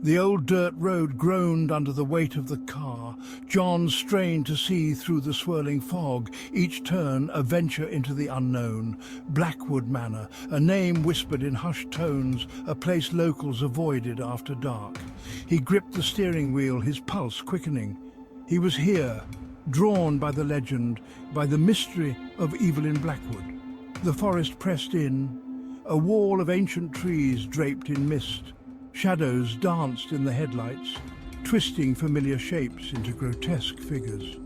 The old dirt road groaned under the weight of the car. John strained to see through the swirling fog, each turn a venture into the unknown. Blackwood Manor, a name whispered in hushed tones, a place locals avoided after dark. He gripped the steering wheel, his pulse quickening. He was here, drawn by the legend, by the mystery of Evelyn Blackwood. The forest pressed in, a wall of ancient trees draped in mist. Shadows danced in the headlights, twisting familiar shapes into grotesque figures.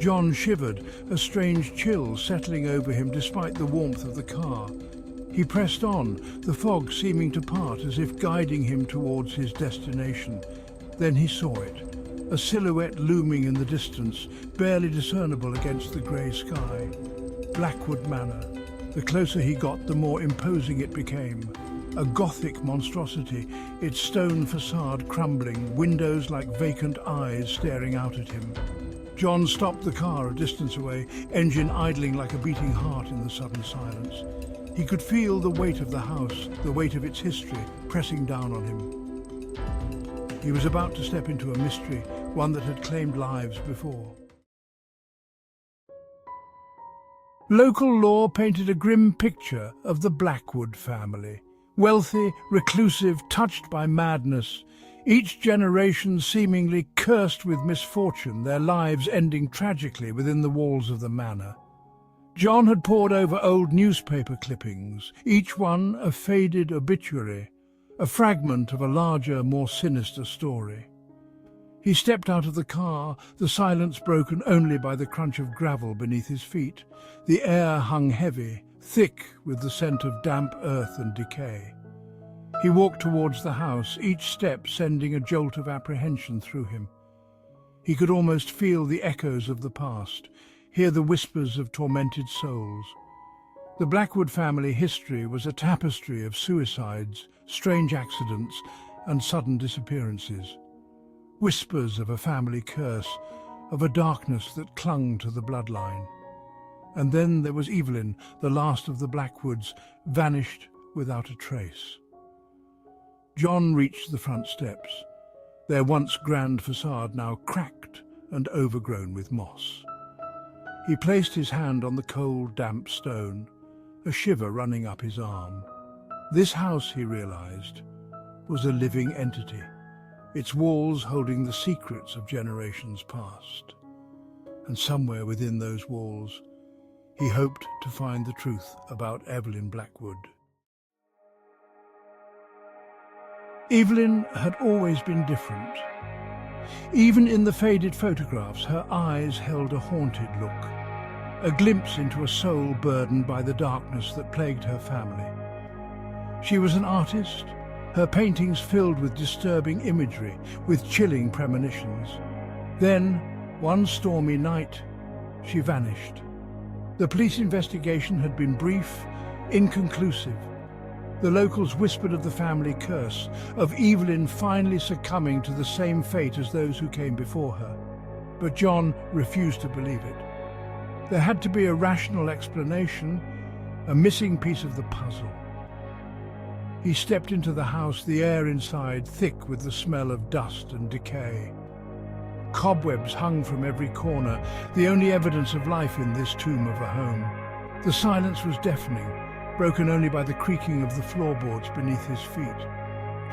John shivered, a strange chill settling over him despite the warmth of the car. He pressed on, the fog seeming to part as if guiding him towards his destination. Then he saw it, a silhouette looming in the distance, barely discernible against the grey sky. Blackwood Manor. The closer he got, the more imposing it became. A Gothic monstrosity, its stone facade crumbling, windows like vacant eyes staring out at him. John stopped the car a distance away, engine idling like a beating heart in the sudden silence. He could feel the weight of the house, the weight of its history, pressing down on him. He was about to step into a mystery, one that had claimed lives before. Local law painted a grim picture of the Blackwood family. Wealthy, reclusive, touched by madness, each generation seemingly cursed with misfortune, their lives ending tragically within the walls of the manor. John had pored over old newspaper clippings, each one a faded obituary, a fragment of a larger, more sinister story. He stepped out of the car, the silence broken only by the crunch of gravel beneath his feet. The air hung heavy, thick with the scent of damp earth and decay. He walked towards the house, each step sending a jolt of apprehension through him. He could almost feel the echoes of the past, hear the whispers of tormented souls. The Blackwood family history was a tapestry of suicides, strange accidents, and sudden disappearances. Whispers of a family curse, of a darkness that clung to the bloodline. And then there was Evelyn, the last of the Blackwoods, vanished without a trace. John reached the front steps, their once grand facade now cracked and overgrown with moss. He placed his hand on the cold, damp stone, a shiver running up his arm. This house, he realized, was a living entity, its walls holding the secrets of generations past. And somewhere within those walls, he hoped to find the truth about Evelyn Blackwood. Evelyn had always been different. Even in the faded photographs, her eyes held a haunted look, a glimpse into a soul burdened by the darkness that plagued her family. She was an artist, her paintings filled with disturbing imagery, with chilling premonitions. Then, one stormy night, she vanished. The police investigation had been brief, inconclusive. The locals whispered of the family curse, of Evelyn finally succumbing to the same fate as those who came before her. But John refused to believe it. There had to be a rational explanation, a missing piece of the puzzle. He stepped into the house, the air inside thick with the smell of dust and decay. Cobwebs hung from every corner, the only evidence of life in this tomb of a home. The silence was deafening, broken only by the creaking of the floorboards beneath his feet.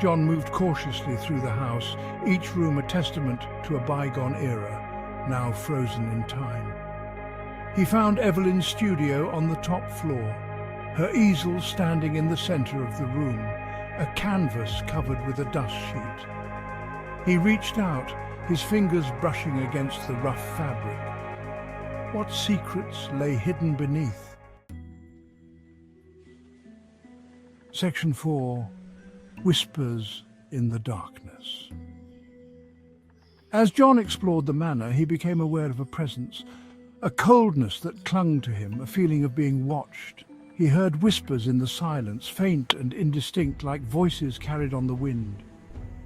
John moved cautiously through the house, each room a testament to a bygone era, now frozen in time. He found Evelyn's studio on the top floor, her easel standing in the center of the room, a canvas covered with a dust sheet. He reached out, his fingers brushing against the rough fabric. What secrets lay hidden beneath? Section 4. Whispers in the Darkness. As John explored the manor, he became aware of a presence, a coldness that clung to him, a feeling of being watched. He heard whispers in the silence, faint and indistinct, like voices carried on the wind.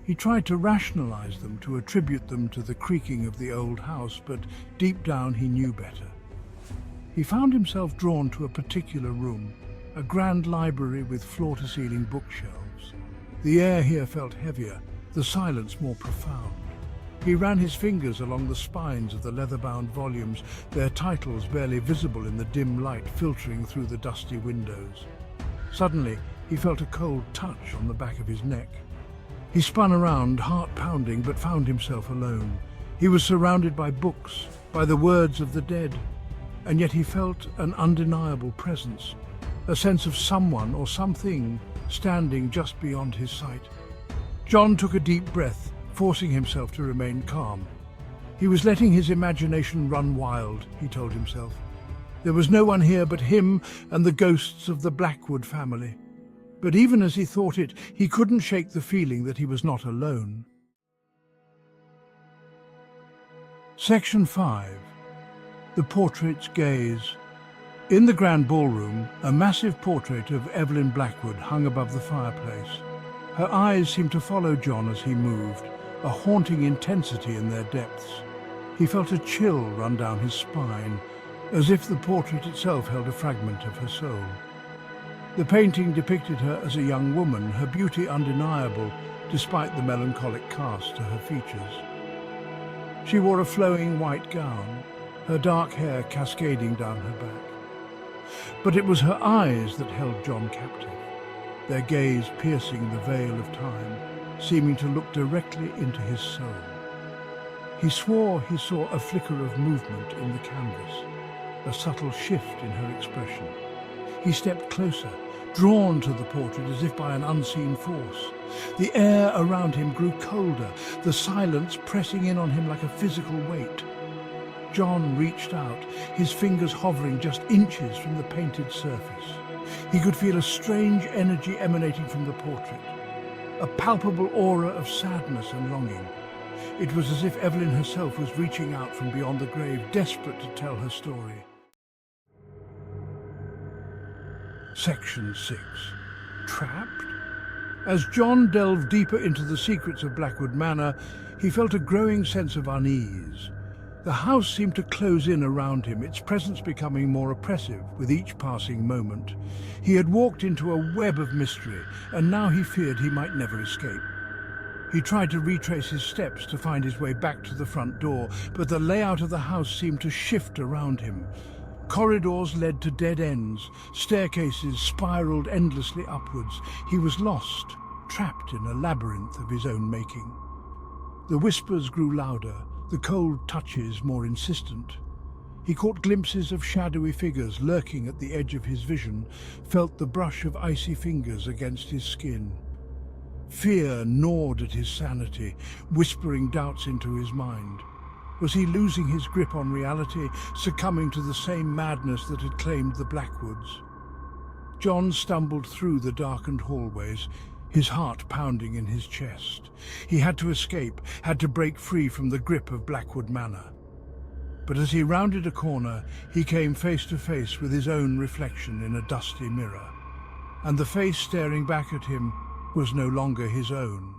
He tried to rationalize them, to attribute them to the creaking of the old house, but deep down he knew better. He found himself drawn to a particular room, a grand library with floor-to-ceiling bookshelves. The air here felt heavier, the silence more profound. He ran his fingers along the spines of the leather-bound volumes, their titles barely visible in the dim light filtering through the dusty windows. Suddenly, he felt a cold touch on the back of his neck. He spun around, heart pounding, but found himself alone. He was surrounded by books, by the words of the dead, and yet he felt an undeniable presence, a sense of someone or something standing just beyond his sight. John took a deep breath, forcing himself to remain calm. He was letting his imagination run wild, he told himself. There was no one here but him and the ghosts of the Blackwood family. But even as he thought it, he couldn't shake the feeling that he was not alone. Section 5. The Portrait's Gaze. In the grand ballroom, a massive portrait of Evelyn Blackwood hung above the fireplace. Her eyes seemed to follow John as he moved, a haunting intensity in their depths. He felt a chill run down his spine, as if the portrait itself held a fragment of her soul. The painting depicted her as a young woman, her beauty undeniable, despite the melancholic cast to her features. She wore a flowing white gown, her dark hair cascading down her back. But it was her eyes that held John captive, their gaze piercing the veil of time, seeming to look directly into his soul. He swore he saw a flicker of movement in the canvas, a subtle shift in her expression. He stepped closer, drawn to the portrait as if by an unseen force. The air around him grew colder, the silence pressing in on him like a physical weight. John reached out, his fingers hovering just inches from the painted surface. He could feel a strange energy emanating from the portrait, a palpable aura of sadness and longing. It was as if Evelyn herself was reaching out from beyond the grave, desperate to tell her story. Section 6. Trapped? As John delved deeper into the secrets of Blackwood Manor, he felt a growing sense of unease. The house seemed to close in around him, its presence becoming more oppressive with each passing moment. He had walked into a web of mystery, and now he feared he might never escape. He tried to retrace his steps to find his way back to the front door, but the layout of the house seemed to shift around him. Corridors led to dead ends, staircases spiraled endlessly upwards. He was lost, trapped in a labyrinth of his own making. The whispers grew louder, the cold touches more insistent. He caught glimpses of shadowy figures lurking at the edge of his vision, felt the brush of icy fingers against his skin. Fear gnawed at his sanity, whispering doubts into his mind. Was he losing his grip on reality, succumbing to the same madness that had claimed the Blackwoods? John stumbled through the darkened hallways, his heart pounding in his chest. He had to escape, had to break free from the grip of Blackwood Manor. But as he rounded a corner, he came face to face with his own reflection in a dusty mirror. And the face staring back at him was no longer his own.